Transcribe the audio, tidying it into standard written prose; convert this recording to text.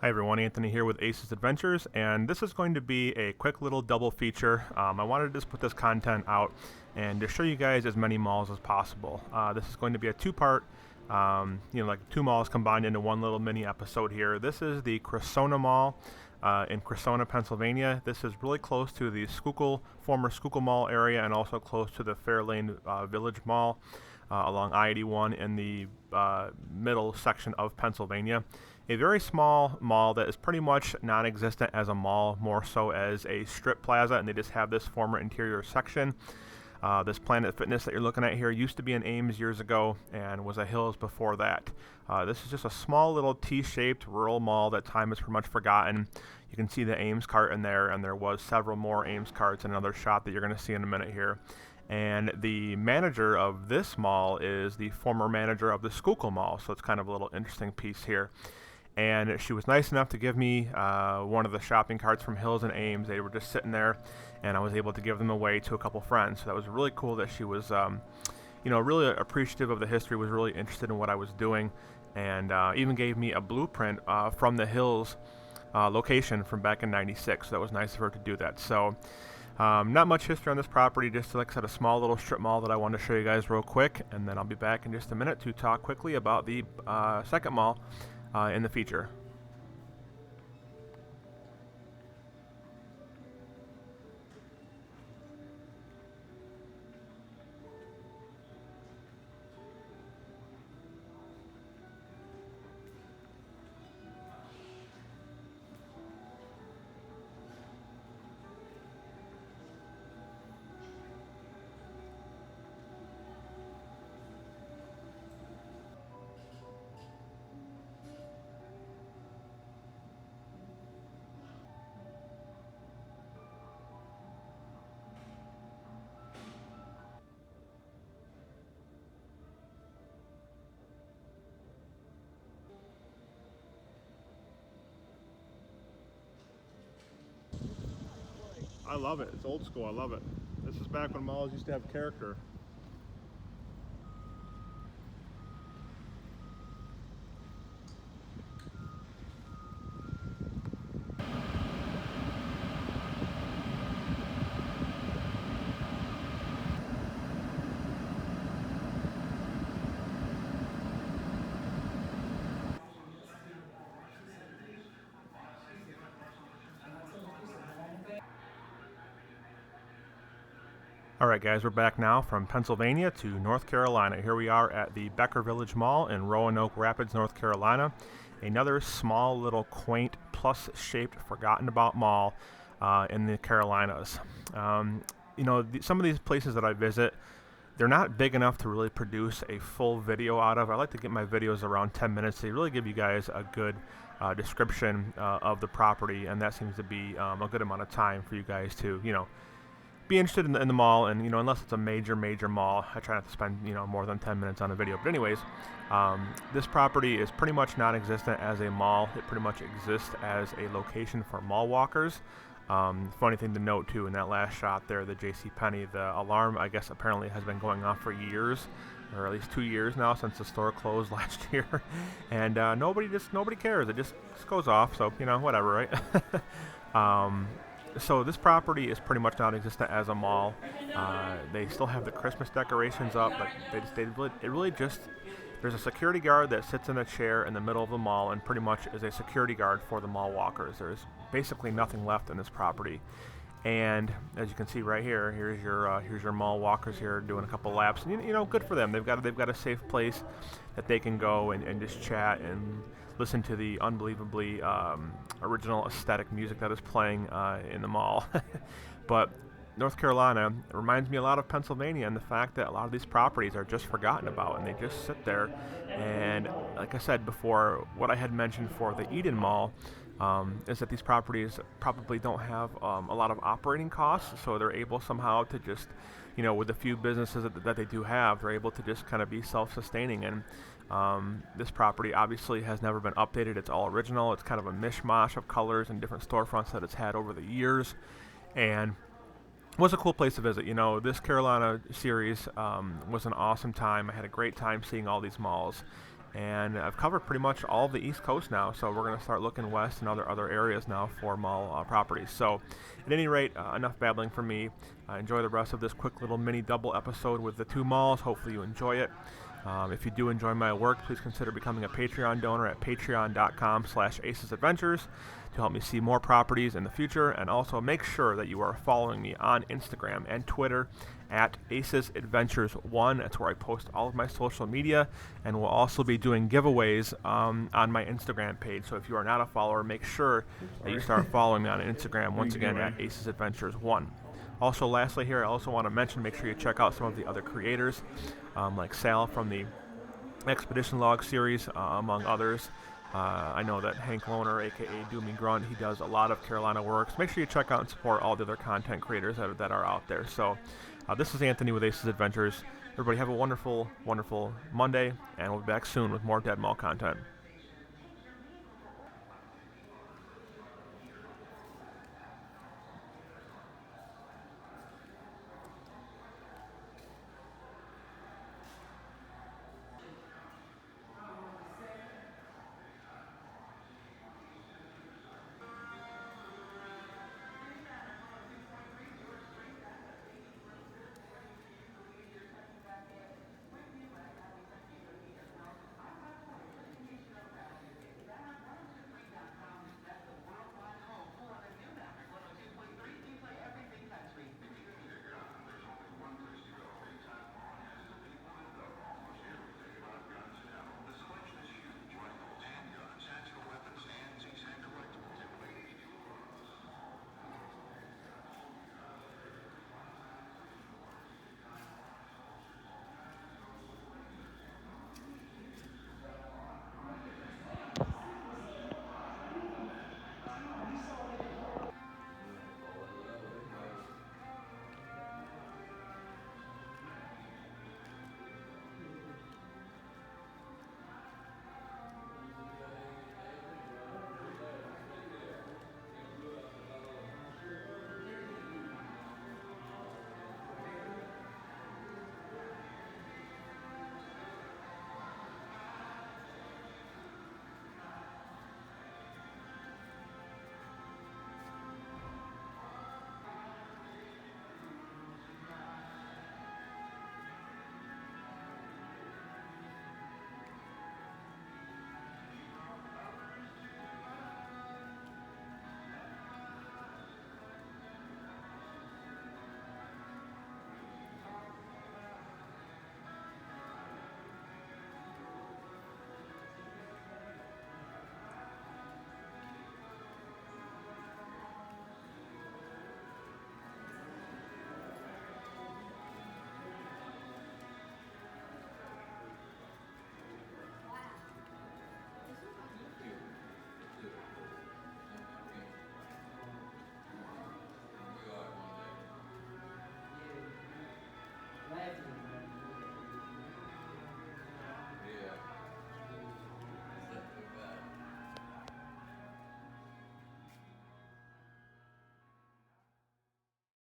Hi everyone, Anthony here with Ace's Adventures, and this is going to be a quick little double feature. I wanted to just put this content out and to show you guys as many malls as possible. This is going to be a two-part, like two malls combined into one little mini episode here. This is the Cressona Mall in Cressona, Pennsylvania. This is really close to the former Schuylkill Mall area, and also close to the Fairlane Village Mall along I-81 in the middle section of Pennsylvania. A very small mall that is pretty much non-existent as a mall, more so as a strip plaza, and they just have this former interior section. This Planet Fitness that you're looking at here used to be in Ames years ago and was a Hills before that. This is just a small little T-shaped rural mall that time has pretty much forgotten. You can see the Ames cart in there, and there was several more Ames carts in another shot that you're going to see in a minute here. And the manager of this mall is the former manager of the Schuylkill Mall, so it's kind of a little interesting piece here. And she was nice enough to give me one of the shopping carts from Hills and Ames. They were just sitting there, and I was able to give them away to a couple friends. So that was really cool that she was, really appreciative of the history, was really interested in what I was doing, and even gave me a blueprint from the Hills location from back in '96. So that was nice of her to do that. So not much history on this property, just like I said, a small little strip mall that I wanted to show you guys real quick, and then I'll be back in just a minute to talk quickly about the second mall in the feature. I love it. It's old school. I love it. This is back when malls used to have character. Alright guys, we're back now from Pennsylvania to North Carolina. Here we are at the Becker Village Mall in Roanoke Rapids, North Carolina. Another small little quaint plus-shaped forgotten about mall in the Carolinas. Some of these places that I visit, they're not big enough to really produce a full video out of. I like to get my videos around 10 minutes to really give you guys a good description of the property, and that seems to be a good amount of time for you guys to, be interested in the mall. And unless it's a major mall, I try not to spend more than 10 minutes on a video. But anyways, this property is pretty much non-existent as a mall. It pretty much exists as a location for mall walkers. Funny thing to note too, in that last shot there, the JCPenney, the alarm, I guess apparently has been going off for years, or at least 2 years now, since the store closed last year. And nobody cares. It just goes off, so whatever, right? So this property is pretty much non-existent as a mall. They still have the Christmas decorations up, but there's a security guard that sits in a chair in the middle of the mall and pretty much is a security guard for the mall walkers. There's basically nothing left in this property. And as you can see right here, here's your mall walkers here doing a couple laps. And, good for them. They've got a safe place that they can go and just chat and listen to the unbelievably original aesthetic music that is playing in the mall. But North Carolina reminds me a lot of Pennsylvania, and the fact that a lot of these properties are just forgotten about and they just sit there. And like I said before, what I had mentioned for the Eden Mall is that these properties probably don't have a lot of operating costs, so they're able somehow to just, with the few businesses that they do have, they're able to just kind of be self-sustaining. And this property obviously has never been updated. It's all original. It's kind of a mishmash of colors and different storefronts that it's had over the years, and was a cool place to visit. This Carolina series was an awesome time. I had a great time seeing all these malls. And I've covered pretty much all of the East Coast now, so we're going to start looking west and other areas now for mall properties. So, at any rate, enough babbling for me. Enjoy the rest of this quick little mini double episode with the two malls. Hopefully you enjoy it. If you do enjoy my work, please consider becoming a Patreon donor at patreon.com/acesadventures to help me see more properties in the future. And also make sure that you are following me on Instagram and Twitter at acesadventures1. That's where I post all of my social media, and we'll also be doing giveaways on my Instagram page. So if you are not a follower, make sure that you start following me on Instagram, once again, at acesadventures1. Also, lastly here, I also want to mention, make sure you check out some of the other creators, like Sal from the Expedition Log series, among others. I know that Hank Lohner, a.k.a. Doomy Grunt, he does a lot of Carolina works. Make sure you check out and support all the other content creators that are out there. So this is Anthony with Aces Adventures. Everybody have a wonderful, wonderful Monday, and we'll be back soon with more Dead Mall content.